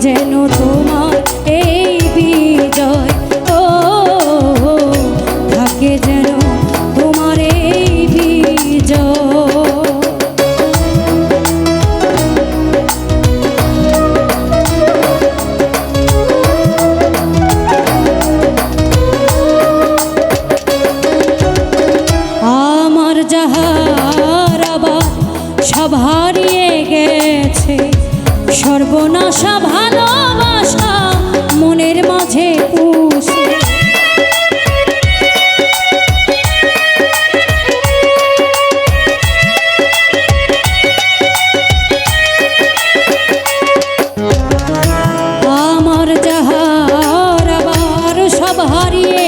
যেন তোমার এই বিজয়, ও থাকে যেন তোমার এই বিজয়। আমার যাহার আবার সব হারিয়ে গেছে, সর্বনাশা ভালোবাসা মনের মাঝে পুষে। আমার যাহার আবার সব হারিয়ে